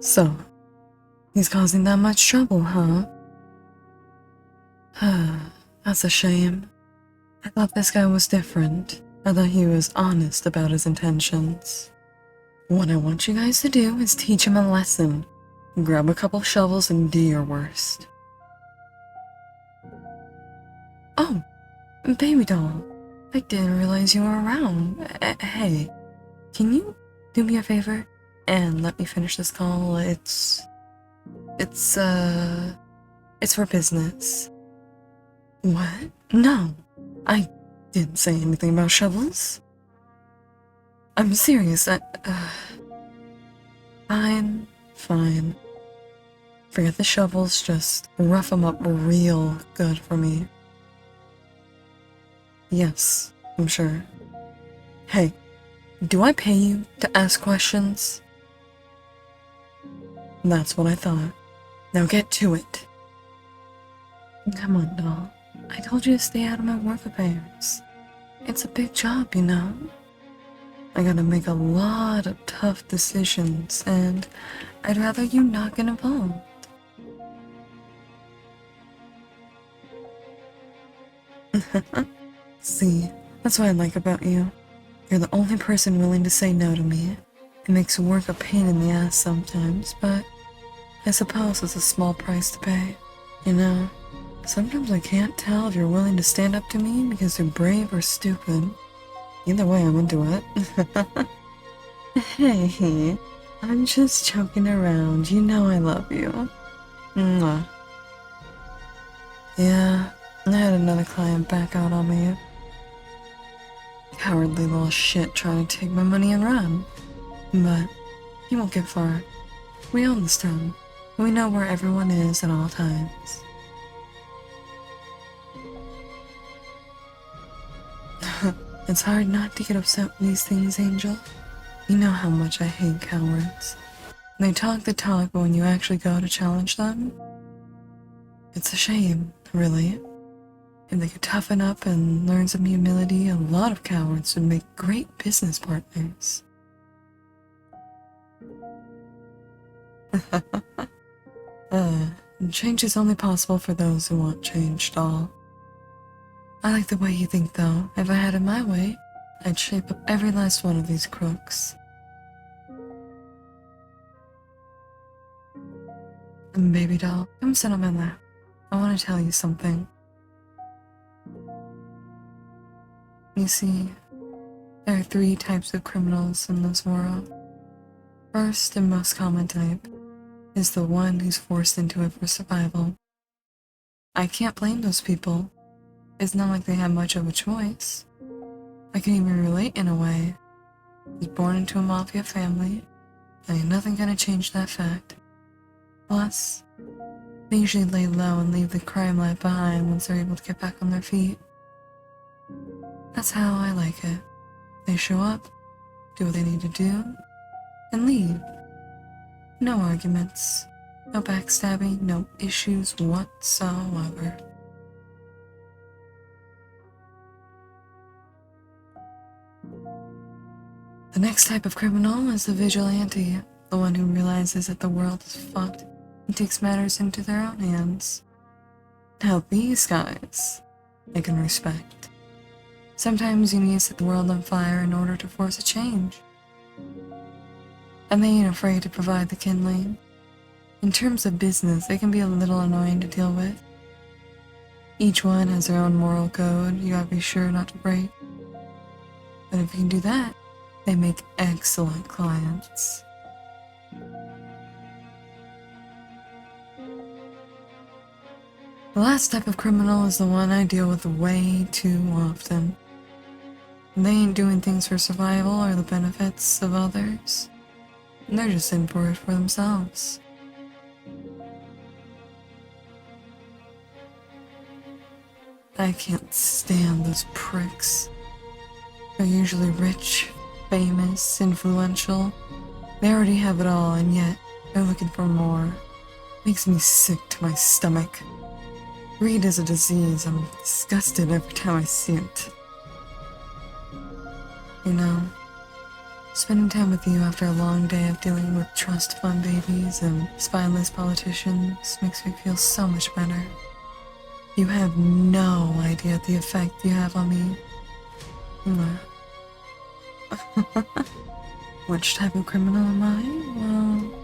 So, he's causing that much trouble, huh? That's a shame. I thought this guy was different. I thought he was honest about his intentions. What I want you guys to do is teach him a lesson. Grab a couple shovels and do your worst. Oh, baby doll. I didn't realize you were around. Hey, can you do me a favor and let me finish this call? It's for business. What? No, I didn't say anything about shovels. I'm serious. Fine. Forget the shovels, just rough them up real good for me. Yes, I'm sure. Hey, do I pay you to ask questions? That's what I thought. Now get to it. Come on, doll. I told you to stay out of my work affairs. It's a big job, you know? I gotta make a lot of tough decisions, and I'd rather you not get involved. See, that's what I like about you. You're the only person willing to say no to me. It makes work a pain in the ass sometimes, but I suppose it's a small price to pay. You know, sometimes I can't tell if you're willing to stand up to me because you're brave or stupid. Either way, I'm into it. Hey, I'm just joking around. You know I love you. Mwah. Yeah, I had another client back out on me. Cowardly little shit trying to take my money and run. But he won't get far. We own this town. We know where everyone is at all times. It's hard not to get upset with these things, Angel. You know how much I hate cowards. They talk the talk, but when you actually go to challenge them, it's a shame, really. If they could toughen up and learn some humility, a lot of cowards would make great business partners. Change is only possible for those who want change, doll. I like the way you think, though. If I had it my way, I'd shape up every last one of these crooks. Baby doll, come sit on my lap. I want to tell you something. You see, there are 3 types of criminals in this world. First and most common type is the one who's forced into it for survival. I can't blame those people. It's not like they have much of a choice. I can even relate in a way. He's born into a Mafia family, and ain't nothing gonna change that fact. Plus, they usually lay low and leave the crime life behind once they're able to get back on their feet. That's how I like it. They show up, do what they need to do, and leave. No arguments, no backstabbing, no issues whatsoever. The next type of criminal is the vigilante, the one who realizes that the world is fucked and takes matters into their own hands. Now these guys, I can respect. Sometimes you need to set the world on fire in order to force a change. And they ain't afraid to provide the kindling. In terms of business, they can be a little annoying to deal with. Each one has their own moral code you gotta be sure not to break. But if you can do that, they make excellent clients. The last type of criminal is the one I deal with way too often. They ain't doing things for survival or the benefits of others. They're just in for it for themselves. I can't stand those pricks. They're usually rich, famous, influential. They already have it all, and yet they're looking for more. Makes me sick to my stomach. Greed is a disease. I'm disgusted every time I see it. You know, Spending time with you after a long day of dealing with trust fund babies and spineless politicians makes me feel so much better. You have no idea the effect you have on me. Mwah. Which type of criminal am I? Well,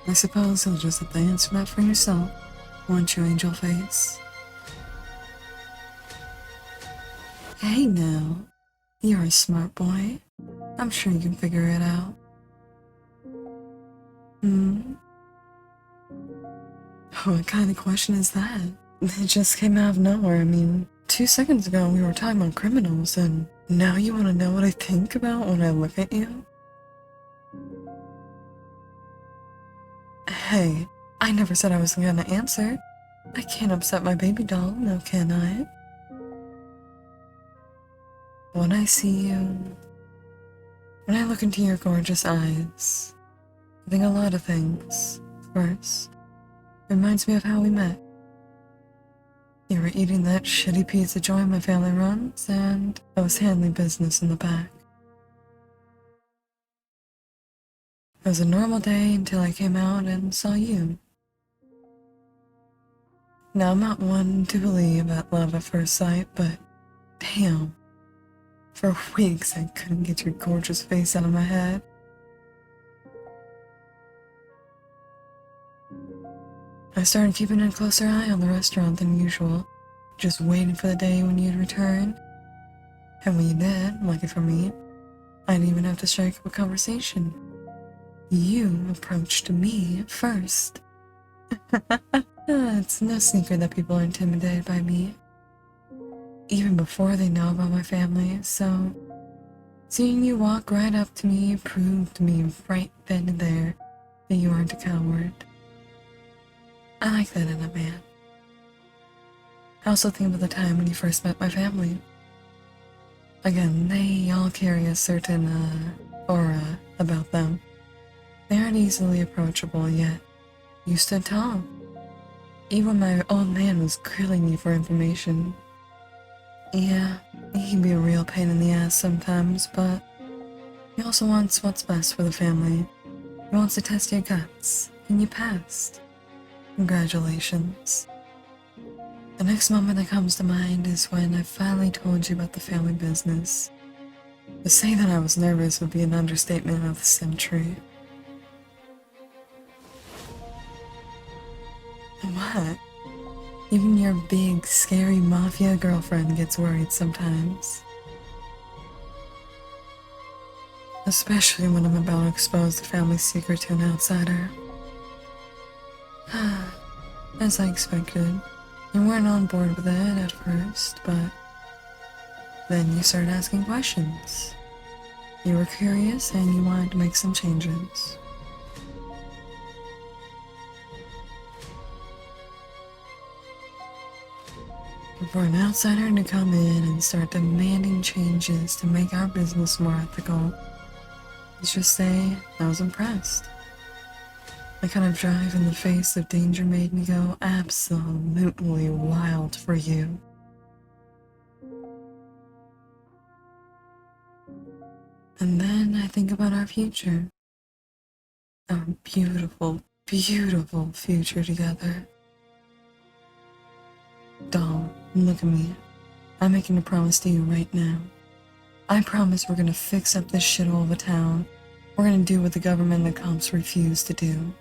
I suppose you'll just have to answer that for yourself, won't you, Angel Face? Hey now, you're a smart boy. I'm sure you can figure it out. What kind of question is that? It just came out of nowhere. I mean, 2 seconds ago we were talking about criminals, and now you want to know what I think about when I look at you? Hey, I never said I wasn't gonna answer. I can't upset my baby doll, now can I? When I see you, when I look into your gorgeous eyes, I think a lot of things. First, it reminds me of how we met. You were eating that shitty pizza joint my family runs, and I was handling business in the back. It was a normal day until I came out and saw you. Now, I'm not one to believe that love at first sight, but damn. For weeks, I couldn't get your gorgeous face out of my head. I started keeping a closer eye on the restaurant than usual, just waiting for the day when you'd return. And when you did, lucky for me, I didn't even have to strike up a conversation. You approached me first. It's no secret that people are intimidated by me, even before they know about my family, so seeing you walk right up to me proved to me right then and there that you aren't a coward. I like that in a man. I also think about the time when you first met my family. Again, they all carry a certain aura about them. They aren't easily approachable, yet you stood tall. Even my old man was grilling you for information. Yeah, he can be a real pain in the ass sometimes, but he also wants what's best for the family. He wants to test your guts, and you passed. Congratulations. The next moment that comes to mind is when I finally told you about the family business. To say that I was nervous would be an understatement of the century. What? Even your big, scary Mafia girlfriend gets worried sometimes. Especially when I'm about to expose the family secret to an outsider. As I expected, you weren't on board with it at first, but then you started asking questions. You were curious and you wanted to make some changes. For an outsider to come in and start demanding changes to make our business more ethical, let's just say I was impressed. The kind of drive in the face of danger made me go absolutely wild for you. And then I think about our future. Our beautiful, beautiful future together. Doll, look at me. I'm making a promise to you right now. I promise we're gonna fix up this shithole of a town. We're gonna do what the government and the cops refuse to do.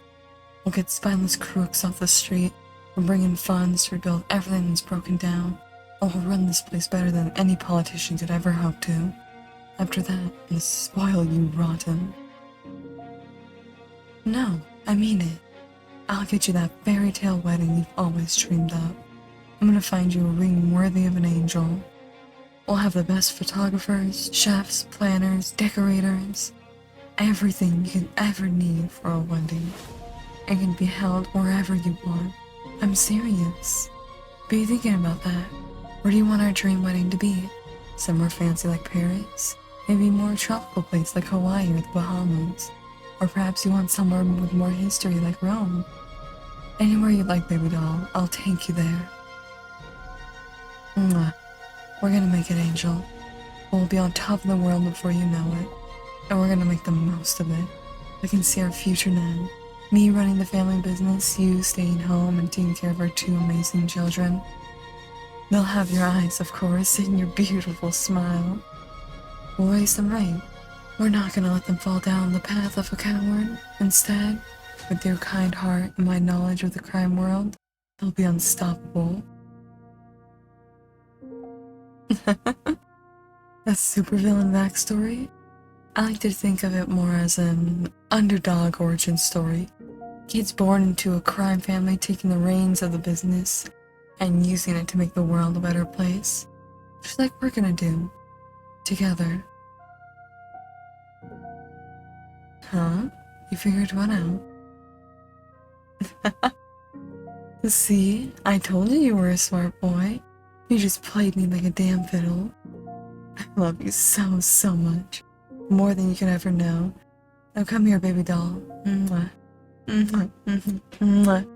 We'll get spineless crooks off the street. We'll bring in funds to rebuild everything that's broken down. And we'll run this place better than any politician could ever hope to. After that, I'm gonna spoil you rotten. No, I mean it. I'll get you that fairy tale wedding you've always dreamed of. I'm gonna find you a ring worthy of an angel. We'll have the best photographers, chefs, planners, decorators. Everything you could ever need for a wedding. It can be held wherever you want. I'm serious. Be thinking about that. Where do you want our dream wedding to be? Somewhere fancy like Paris? Maybe a more tropical place like Hawaii or the Bahamas? Or perhaps you want somewhere with more history like Rome? Anywhere you'd like, baby doll, I'll take you there. Mwah. We're gonna make it, Angel. We'll be on top of the world before you know it. and we're gonna make the most of it. I can see our future now. Me running the family business, you staying home and taking care of our two amazing children. They'll have your eyes, of course, and your beautiful smile. We'll raise them right. We're not gonna let them fall down the path of a coward. Instead, with your kind heart and my knowledge of the crime world, they'll be unstoppable. A supervillain backstory? I like to think of it more as an underdog origin story. Kids born into a crime family taking the reins of the business and using it to make the world a better place. Just like we're gonna do. Together. Huh? You figured what out? See? I told you were a smart boy. You just played me like a damn fiddle. I love you so, so much. More than you could ever know. Now come here, baby doll. Mwah. Mwah. Mwah. Mwah.